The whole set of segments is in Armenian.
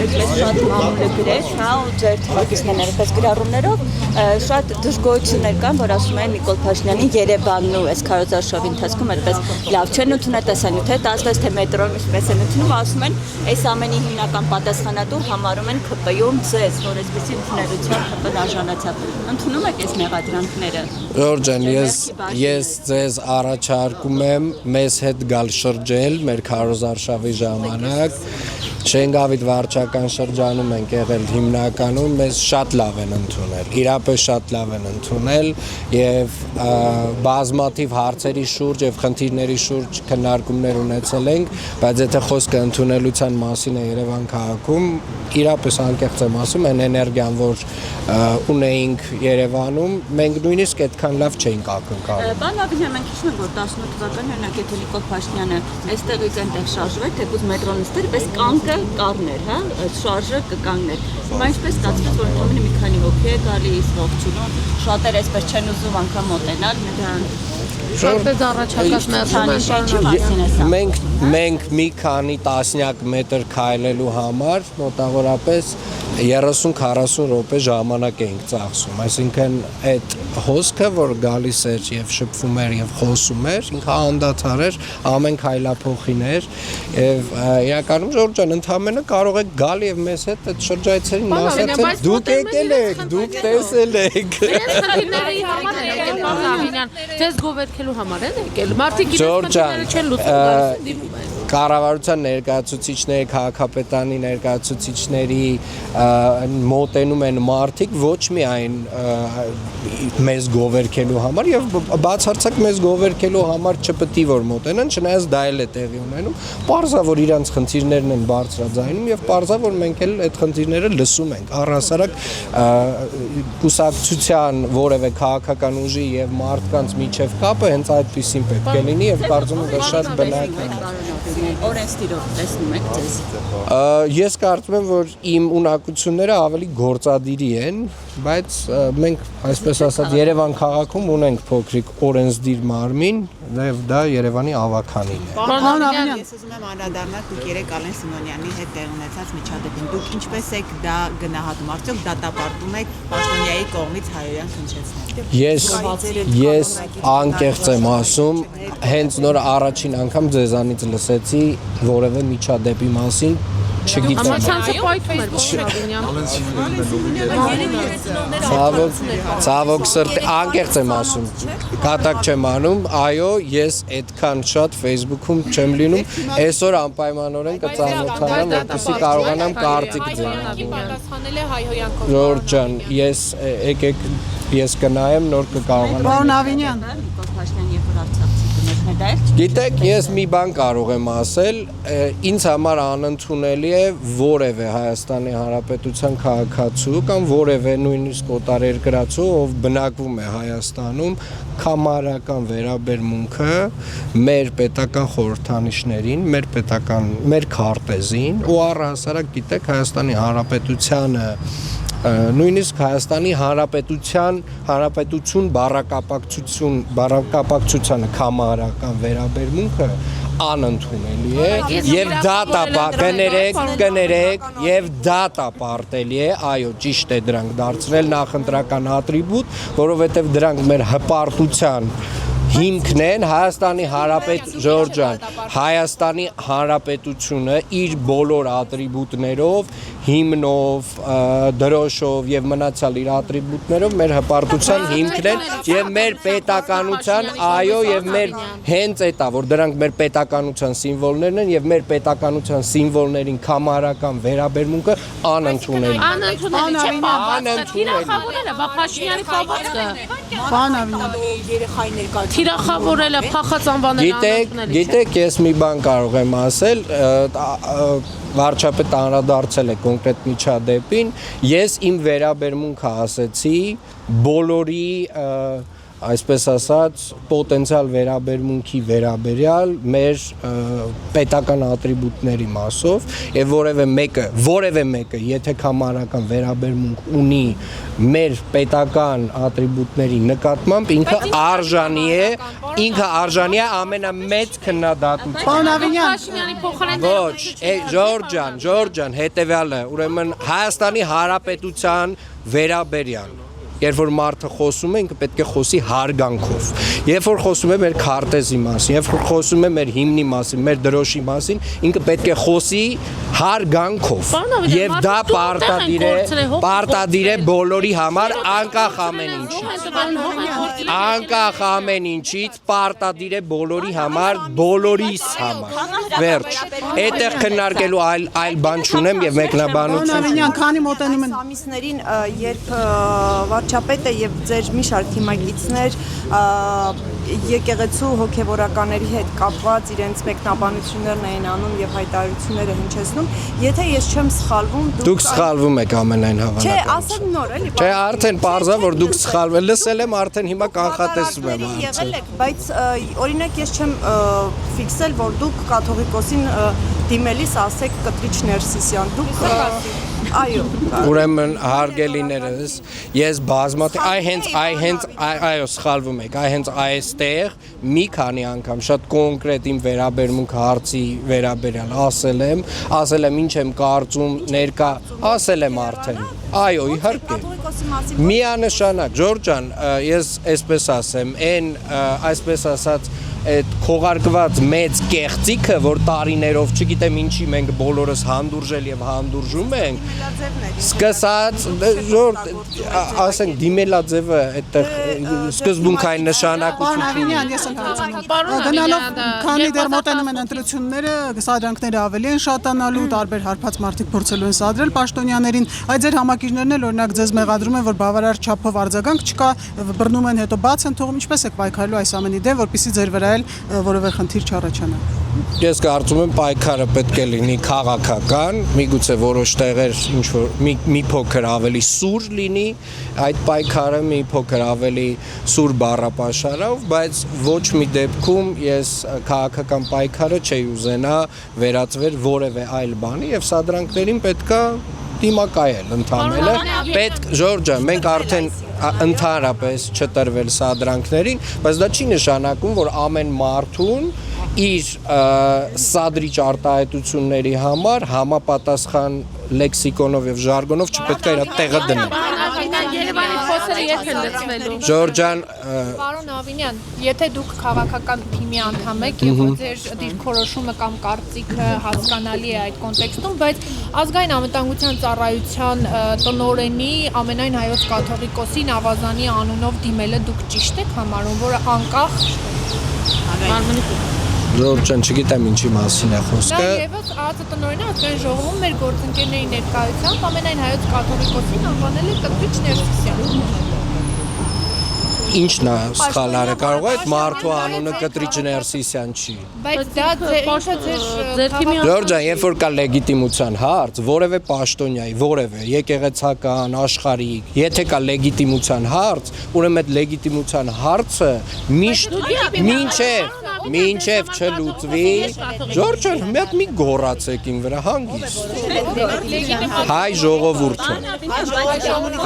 այդպես շատ մամուլը գրեր, հա, ու ձեր թվակիցներն այդպես գրառումներով շատ դժգոհություններ կան, որ ասում են Նիկոլ Փաշինյանի Երևանն ու այս քարոզարշավի ընթացքում այդպես լավ չեն ընդունել տեսանյութը, տալիս թե մետրոն ինչպես են ընդունում, ասում են այս ամենի հիմնական պատասխանատու համարում են ՔՊ-ում ձեզ, որ այսպեսի ընդունելությամբ ՀՊ-ն արժանացավ։ Ընդունում եք այս մեղադրանքները։ Ժորժան, ես ձեզ առաջարկում եմ մեզ հետ գալ շրջել մեր քարոզարշավի ժամանակ։ Շենգավիթ վարչական շրջանում ենք եղել հիմնականում, մեզ շատ լավ են ընդունել, իրապես շատ լավ են ընդունել եւ բազմաթիվ հարցերի շուրջ եւ խնդիրների շուրջ քննարկումներ ունեցել ենք, բայց եթե խոսքը ընդունելության մասին է Երևան քաղաքում, իրապես անկեղծ եմ ասում, այն էներգիան, որ ունեինք Երևանում, մենք նույնիսկ այդքան լավ չէինք ակնկալում։ Պարոն Աբիջյան, մենք հիշում ենք, որ 18 թվականին օրինակ եթե Նիկոլ Փաշինյանը այստեղից այնտեղ շարժվեր, թեկուզ մետրոն ստեր, պես կանգը կառներ, հա, շարժը կկանգներ։ Հիմա ինչպես ստացվեց, որ ընդամենը մի քանի հոգի է գալիս, ողջունում, շատեր այսպես չեն ուզում անգամ մոտենալ նրան։ Շարժեց առաջարկած Մենք մի քանի տասնյակ մետր քայլելու համար մոտավորապես 30-40 րոպե ժամանակ էինք ծախսում, այսինքն այդ հոսքը, որ գալիս էր եւ շփվում էր եւ խոսում էր, ինքը անդադար էր, ամեն քայլափոխին էր եւ իրականում Ժորժան ընդհանրապես կարող եք գալ եւ մեզ հետ այդ շրջայցերին մասնակցել, դուք եկել եք, դուք տեսել եք։ Ձեզ գովերքելու համար են եկել։ Մարդիկ իրենց խնդիրները չեն լուծում, կառավարության ներկայացուցիչների, քաղաքապետարանի ներկայացուցիչների մոտենում են մարդիկ ոչ միայն մեզ գովերքելու համար եւ բացարձակ մեզ գովերքելու համար չպետք է որ մոտենան, չնայած դա էլ է տեղի ունենում, պարզա որ իրանց խնդիրներն են բարձրաձայնում եւ պարզա որ մենք էլ այդ խնդիրները լսում ենք։ Առհասարակ կուսակցության որևէ քաղաքական ուժի եւ մարդկանց միջև կապը հենց այդպեսին պետք է լինի եւ կարծում եմ դա շատ բնական է։ Օրենսդիրով տեսնում եք ձեզ։ Ես կարծում եմ, որ իմ ունակությունները ավելի գործադիրի են, բայց մենք, այսպես ասած, Երևան քաղաքում ունենք փոքրիկ օրենսդիր մարմին, եւ դա Երևանի ավականին է։ Պարոն Աբիջյան, ես ուզում եմ անդրադառնալ դուք երեք Ալեն Սիմոնյանի հետ տեղ ունեցած միջադեպին։ Դուք ինչպես եք դա գնահատում, արդյոք դատապարտում եք Պաշտոնյայի կողմից հայոյան քննչեցնել։ Ես անկեղծ եմ ասում, հենց նոր առաջին անգամ ձեզանից լսեցի որևէ միջադեպի մասին, չգիտեմ։ Ցավոք սրտի անկեղծ եմ ասում, կատակ չեմ անում, այո, ես այդքան շատ Facebook-ում չեմ լինում, այսօր անպայմանորեն կծանոթանամ, որպեսզի կարողանամ կարծիք ձեռնարկել։ Ժորժան, եկեք ես կնայեմ, նոր կկարողանամ։ Պարոն Աբիջյան, Գիտեք, ես մի բան կարող եմ ասել, ինձ համար անընդունելի է որևէ Հայաստանի Հանրապետության քաղաքացու կամ որևէ նույնիսկ օտարերկրացու, ով բնակվում է Հայաստանում, կամարական վերաբերմունքը մեր պետական խորհրդանիշներին, մեր քարտեզին ու առհասարակ գիտեք Հայաստանի Հանրապետությանը նույնիսկ Հայաստանի Հանրապետություն բառակապակցությանը կամարական վերաբերմունքը անընդունելի է եւ դատապարտելի է, այո, ճիշտ է դրանք դարձնել նախընտրական ատրիբուտ, որովհետեւ դրանք մեր հպարտության հիմքն են Հայաստանի Հանրապետությունը իր բոլոր ատրիբուտներով, հիմնով, դրոշով եւ մնացյալ իր ատրիբուտներով մեր հպարտության հիմքն են եւ մեր պետականության, այո, եւ մեր հենց էտա, որ դրանք մեր պետականության սիմվոլներն են եւ մեր պետականության սիմվոլներին կամարական վերաբերմունքը անընդունելի Թիրախավորելը, փախած անվանել Գիտեք, ես մի բան կարող եմ ասել, վարչապետը անդրադարձել է կոնկրետ միջադեպին, ես իմ վերաբերմունքը ասեցի բոլորի այսպես ասած, պոտենցիալ վերաբերմունքի վերաբերյալ մեր պետական ատրիբուտների մասով եւ որևէ մեկը, եթե կամարական վերաբերմունք ունի մեր պետական ատրիբուտների նկատմամբ, ինքը արժանի է ամենամեծ քննադատության։ Պարոն Ավինյան, Փաշինյանի փոխարեն Ոչ, Ջորջան, հետեւյալը, ուրեմն Հայաստանի Հանրապետության վերաբերյալ երբ որ մարդը խոսում է, ինքը պետք է խոսի հարգանքով։ Երբ որ խոսում է մեր քարտեզի մասին, երբ որ խոսում է մեր հիմնի մասին, մեր դրոշի մասին, ինքը պետք է խոսի հարգանքով։ Եվ դա պարտադիր է բոլորի համար, անկախ ամեն ինչից։ Անկախ ամեն ինչից պարտադիր է բոլորի համար, բոլորիս համար։ Վերջ։ Այդտեղ քննարկելու այլ բան չունեմ եւ մեկնաբանություն։ Ավինյան, քանի մոտենում են ամիսներին, երբ վարչապետը եւ ձեր մի շարք թիմագիտներ եկեղեցու հոգեվորականների հետ կապված իրենց մեկնաբանություններն էին անում եւ հայտարարությունները հնչեցնում, եթե ես չեմ սխալվում, դուք սխալվում եք ամենայն հավանականությամբ։ Չէ, ասեմ նոր էլի։ Չէ, արդեն պարզա որ դուք սխալվում եք, լսել եմ արդեն հիմա կանխատեսում եմ եղել եք, բայց օրինակ ես չեմ ֆիքսել, որ դուք կաթողիկոսին դիմելիս ասեք Կտրիչ Ներսիսյան, դուք այո, ուրեմն հարգելիներս, ես բազմաթիվ այո սխալվում եք, հենց այստեղ մի քանի անգամ շատ կոնկրետ իմ վերաբերմունք հարցի վերաբերյալ ասել եմ ինչ եմ կարծում ներկա, ասել եմ արդեն, այո իհարկե, միանշանակ, Ջորջան, ես այսպես ասեմ, այսպես ասած այդ քողարկված մեծ կեղծիքը, որ տարիներով, չգիտեմ ինչի մենք բոլորս հանդուրժել եւ հանդուրժում ենք, սկսած, ասենք դիմելաձևը այդտեղ սկզբունքային նշանակություն ունի։ Ես գնալով, քանի դեռ մոտենում են ընտրությունները, սադրանքները ավելի են շատանալու, տարբեր հարբած մարդիկ փորձելու են սադրել պաշտոնյաներին, այդ ձեր համակիրներն էլ օրինակ ձեզ մեղադրում են, որ բավարար չափով արձագանք չկա, բռնում են, հետո բաց են թողում, ինչպես եք պայքարելու այս ամենի դեմ, որպեսզի ձեր վրա որևէ խնդիր չառաջանա։ Ես կարծում եմ պայքարը պետք է լինի քաղաքական, միգուցե որոշ տեղեր ինչ որ մի փոքր ավելի սուր լինի, այդ պայքարը մի փոքր ավելի սուր բառապաշարով, բայց ոչ մի դեպքում ես քաղաքական պայքարը չի ուզենա վերածվել որևէ այլ բանի եւ սադրանքներին պետքա դիմակայել ընդամենը պետք Ժորջան մենք արդեն ընդհանրապես չտրվել սադրանքներին, բայց դա չի նշանակում, որ ամեն մարդուն իր սադրիչ արտահայտությունների համար համապատասխան լեքսիկոնով եւ ժարգոնով չպետք է իր տեղը դնել։ Երևանի փոսերը երբ են լցվելու։ Ջորջան, Պարոն Ավինյան, եթե դուք քաղաքական թիմի անդամ եք եւ որ ձեր դիրքորոշումը կամ կարծիքը հասկանալի է այդ կոնտեքստում, բայց ազգային անվտանգության ծառայության տնօրենի ամենայն հայոց կաթողիկոսի Նավազանի անունով դիմելը դուք ճիշտ եք համարում, որը անկախ Ջորջան, չգիտեմ ինչի մասին է խոսքը։ Դա եւս ԱԱԾ տնօրենը ազգային ժողովում մեր գործընկերների ներկայությամբ ամենայն հայոց կաթողիկոսին անվանել է Կտրիչ Ներսիսյան։ Ինչն է սխալարը կարող է այդ մարդու անունը Կտրիչ Ներսիսյան չի։ Բայց դա ձեր թիմի Ջորջան, երբ որ կա լեգիտիմության հարց, որևէ պաշտոնյայի, որևէ եկեղեցական, աշխարհիկ, եթե կա լեգիտիմության հարց, ուրեմն այդ լեգիտիմության հարցը մինչև չլուծվի, Ջորջան, մի հատ մի գոռացեք իմ վրա հանգիստ։ Հայ ժողովուրդը։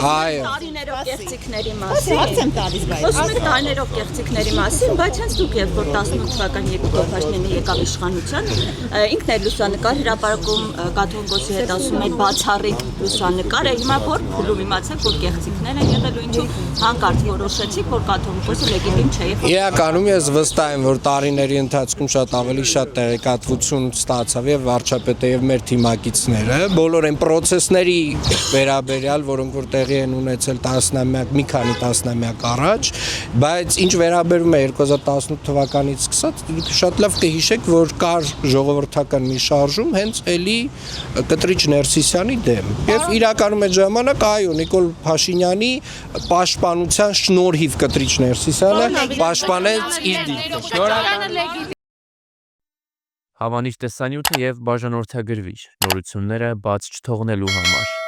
Հայ տարիներով կեղծիքների մասին։ Խոսում եք տարիներով կեղծիքների մասին, բայց հենց դուք երբ որ 18 թվականի Նիկոլ Փաշինյանը եկավ իշխանության, ինքն էլ լուսանկար հրապարակում կաթողիկոսի հետ ասում է բացառիկ լուսանկար է, հիմա որ փուլում իմացեք, որ կեղծիքներ են եղել ու ինչու հանկարծ որոշեցիք, որ կաթողիկոսը լեգիտիմ չէ։ Իրականում ես վստահ եմ, որ տարիների ընթացքում շատ տեղեկատվություն ստացավ եւ վարչապետը եւ մեր թիմակիցները, բոլոր այն process-ների վերաբերյալ, որոնք որ տեղի են ունեցել մի քանի տասնամյակ առաջ, բայց ինչ վերաբերում է 2018 թվականից սկսած, դուք շատ լավ կհիշեք, որ կար ժողովրդական մի շարժում հենց էլի Կտրիչ Ներսիսյանի դեմ։ Եվ իրականում այդ ժամանակ այո, Նիկոլ Փաշինյանի պաշտպանության շնորհիվ Կտրիչ Ներսիսյանը պաշտպանեց իր դիրքը։ Հավանիչ տեսանյութը եւ բաժանորդագրվիչ նորությունները բաց չթողնելու համար